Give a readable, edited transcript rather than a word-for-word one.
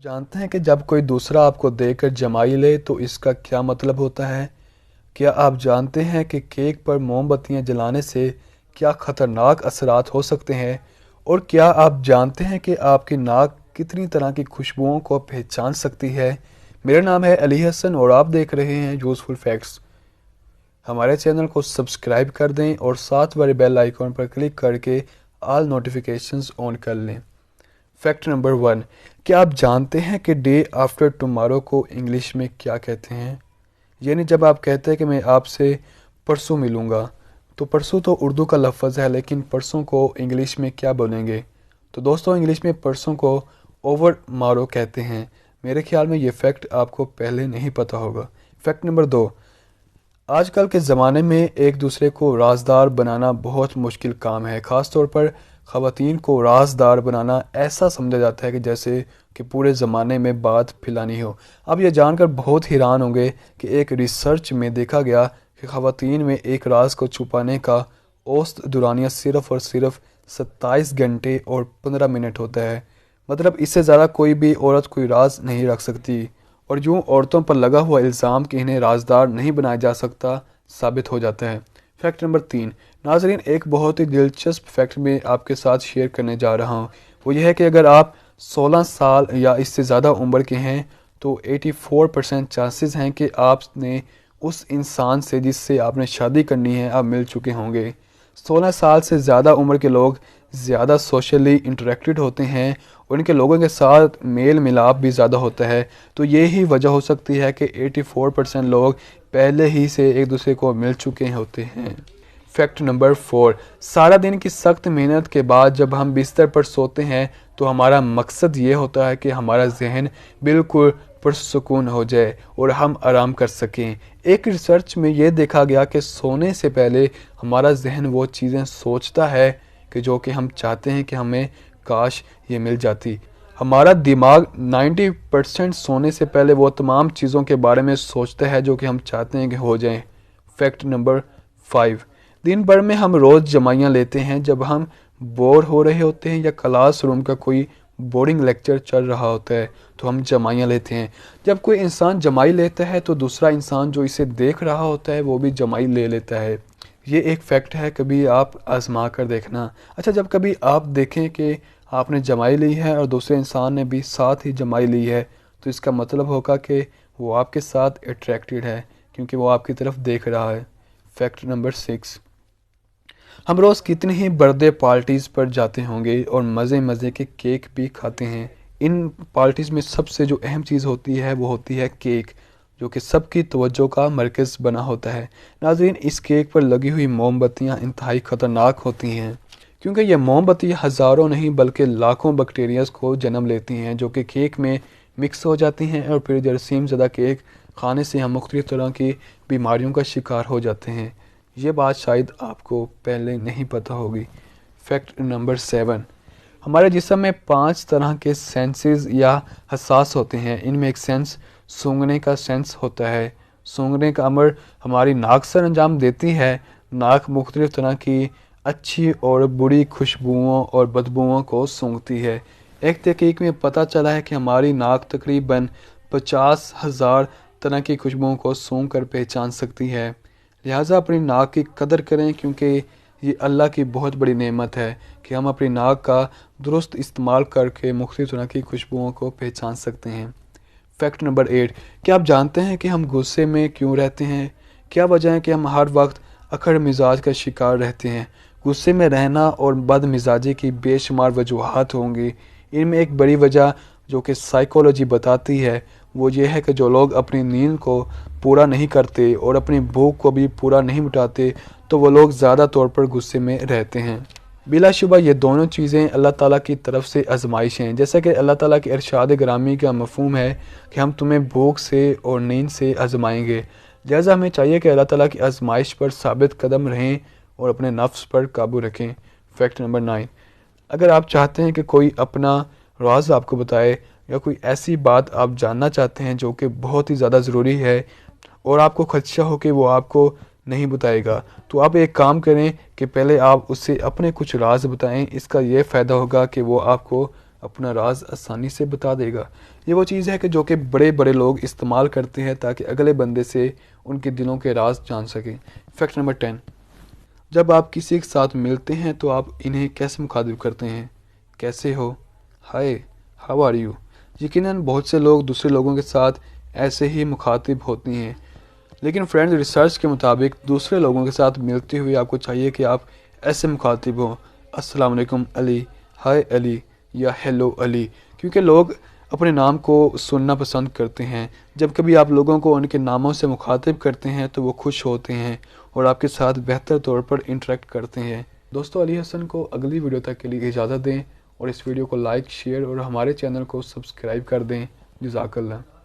जानते हैं कि जब कोई दूसरा आपको देखकर जमाई ले तो इसका क्या मतलब होता है? क्या आप जानते हैं कि केक पर मोमबत्तियां जलाने से क्या खतरनाक असरात हो सकते हैं? और क्या आप जानते हैं कि आपकी नाक कितनी तरह की खुशबुओं को पहचान सकती है? मेरा नाम है अली हसन और आप देख रहे हैं यूज़फुल फैक्ट्स। हमारे चैनल को सब्सक्राइब कर दें और साथ वाले बेल आइकॉन पर क्लिक करके ऑल नोटिफिकेशंस ऑन कर लें। फैक्ट नंबर 1, क्या आप जानते हैं कि डे आफ्टर टुमारो को इंग्लिश में क्या कहते हैं? यानी जब आप कहते हैं कि मैं आपसे परसों मिलूँगा, तो परसों तो उर्दू का लफ्ज़ है, लेकिन परसों को इंग्लिश में क्या बोलेंगे? तो दोस्तों, इंग्लिश में परसों को ओवर मारो कहते हैं। मेरे ख्याल में ये फैक्ट आपको पहले नहीं पता होगा। फैक्ट नंबर 2, आजकल के ज़माने में एक दूसरे को राजदार बनाना बहुत मुश्किल काम है। ख़ास तौर पर ख़वातीन को राजदार बनाना ऐसा समझा जाता है कि जैसे कि पूरे ज़माने में बात फैलानी हो। आप ये जानकर बहुत हैरान होंगे कि एक रिसर्च में देखा गया कि ख़वातीन में एक राज को छुपाने का औसत दुरानिया सिर्फ़ और सिर्फ 27 घंटे और 15 मिनट होता है। मतलब इससे ज़्यादा कोई भी औरत कोई राज नहीं रख सकती, और यूँ औरतों पर लगा हुआ इल्ज़ाम कि इन्हें राजदार नहीं बनाया जा सकता साबित हो जाता है। फैक्ट नंबर 3, नाजरीन, एक बहुत ही दिलचस्प फैक्ट मैं आपके साथ शेयर करने जा रहा हूँ। वो यह है कि अगर आप 16 साल या इससे ज़्यादा उम्र के हैं तो 84% चांसेस हैं कि आपने उस इंसान से जिससे आपने शादी करनी है आप मिल चुके होंगे। 16 साल से ज़्यादा उम्र के लोग ज़्यादा सोशली इंटरेक्टेड होते हैं, उनके लोगों के साथ मेल मिलाप भी ज़्यादा होता है। तो ये ही वजह हो सकती है कि 84% लोग पहले ही से एक दूसरे को मिल चुके होते हैं। फैक्ट नंबर 4, सारा दिन की सख्त मेहनत के बाद जब हम बिस्तर पर सोते हैं तो हमारा मकसद ये होता है कि हमारा जहन बिल्कुल पुरसुकून हो जाए और हम आराम कर सकें। एक रिसर्च में ये देखा गया कि सोने से पहले हमारा जहन वो चीज़ें सोचता है कि जो कि हम चाहते हैं कि हमें काश ये मिल जाती। हमारा दिमाग 90% सोने से पहले वो तमाम चीज़ों के बारे में सोचता है जो कि हम चाहते हैं कि हो जाएं। फैक्ट नंबर 5, दिन भर में हम रोज़ जमाइयाँ लेते हैं। जब हम बोर हो रहे होते हैं या क्लास रूम का कोई बोरिंग लेक्चर चल रहा होता है तो हम जमाइयाँ लेते हैं। जब कोई इंसान जमाई लेता है तो दूसरा इंसान जो इसे देख रहा होता है वो भी जमाई ले लेता है। ये एक फैक्ट है, कभी आप आजमा कर देखना। अच्छा, जब कभी आप देखें कि आपने जमाई ली है और दूसरे इंसान ने भी साथ ही जमाई ली है तो इसका मतलब होगा कि वो आपके साथ अट्रैक्टेड है क्योंकि वो आपकी तरफ देख रहा है। फैक्ट नंबर 6, हम रोज़ कितनी ही बर्थडे पार्टीज़ पर जाते होंगे और मज़े मज़े के केक भी खाते हैं। इन पार्टीज़ में सबसे जो अहम चीज़ होती है वो होती है केक, जो कि सबकी तवज्जो का मरकज़ बना होता है। नाज़रीन, इस केक पर लगी हुई मोमबत्तियाँ इंतहाई ख़तरनाक होती हैं क्योंकि ये मोमबत्ती हज़ारों नहीं बल्कि लाखों बैक्टीरियाज को जन्म लेती हैं जो कि केक में मिक्स हो जाती हैं, और फिर जरासीम ज़दा केक खाने से हम मुख्तलिफ़ तरह की बीमारियों का शिकार हो जाते हैं। ये बात शायद आपको पहले नहीं पता होगी। फैक्ट नंबर 7, हमारे जिस्म में 5 तरह के सेंसेस या हसास होते हैं। इनमें एक सेंस सूंघने का सेंस होता है। सूंघने का अमर हमारी नाक से अंजाम देती है। नाक मुख्तलिफ़ तरह की अच्छी और बुरी खुशबुओं और बदबुओं को सूंघती है। एक तहकीक में पता चला है कि हमारी नाक तकरीबन 50,000 तरह की खुशबुओं को सूंघ कर पहचान सकती है। लिहाजा अपनी नाक की कदर करें क्योंकि ये अल्लाह की बहुत बड़ी नेमत है कि हम अपनी नाक का दुरुस्त इस्तेमाल करके मुख्तलिफ़ तरह की खुशबुओं को पहचान सकते हैं। फैक्ट नंबर 8, क्या आप जानते हैं कि हम गुस्से में क्यों रहते हैं? क्या वजह है कि हम हर वक्त अकड़ मिजाज का शिकार रहते हैं? गुस्से में रहना और बदमिजाजी की बेशुमार वजूहात होंगी। इनमें एक बड़ी वजह जो कि साइकोलॉजी बताती है वो ये है कि जो लोग अपनी नींद को पूरा नहीं करते और अपनी भूख को भी पूरा नहीं मिटाते तो वो लोग ज़्यादा तौर पर गुस्से में रहते हैं। बिलाशुबा ये दोनों चीज़ें अल्लाह ताला की तरफ से आजमाइश हैं। जैसे कि अल्लाह ताला के इरशाद ग्रामी का मफ़हूम है कि हम तुम्हें भूख से और नींद से आजमाएंगे। लिहाजा हमें चाहिए कि अल्लाह ताला की आजमाइश पर साबित कदम रहें और अपने नफ्स पर काबू रखें। फैक्ट नंबर 9, अगर आप चाहते हैं कि कोई अपना राज आपको बताए या कोई ऐसी बात आप जानना चाहते हैं जो कि बहुत ही ज़्यादा ज़रूरी है और आपको खदशा हो कि वो आपको नहीं बताएगा, तो आप एक काम करें कि पहले आप उससे अपने कुछ राज बताएं। इसका ये फ़ायदा होगा कि वो आपको اپنا راز آسانی سے بتا دے گا۔ یہ وہ چیز ہے کہ جو کہ بڑے بڑے لوگ استعمال کرتے ہیں تاکہ اگلے بندے سے ان کے دلوں کے راز جان سکیں۔ فیکٹ نمبر 10، جب آپ کسی کے ساتھ ملتے ہیں تو آپ انہیں کیسے مخاطب کرتے ہیں؟ کیسے ہو؟ ہائے، ہاؤ آر یو؟ یقیناً بہت سے لوگ دوسرے لوگوں کے ساتھ ایسے ہی مخاطب ہوتے ہیں، لیکن فرینڈز ریسرچ کے مطابق دوسرے لوگوں کے ساتھ ملتے ہوئے آپ کو چاہیے کہ آپ ایسے مخاطب ہوں: السلام علیکم علی، ہائے علی، یا ہیلو علی، کیونکہ لوگ اپنے نام کو سننا پسند کرتے ہیں۔ جب کبھی آپ لوگوں کو ان کے ناموں سے مخاطب کرتے ہیں تو وہ خوش ہوتے ہیں اور آپ کے ساتھ بہتر طور پر انٹریکٹ کرتے ہیں۔ دوستو، علی حسن کو اگلی ویڈیو تک کے لیے اجازت دیں اور اس ویڈیو کو لائک، شیئر اور ہمارے چینل کو سبسکرائب کر دیں۔ جزاک اللہ۔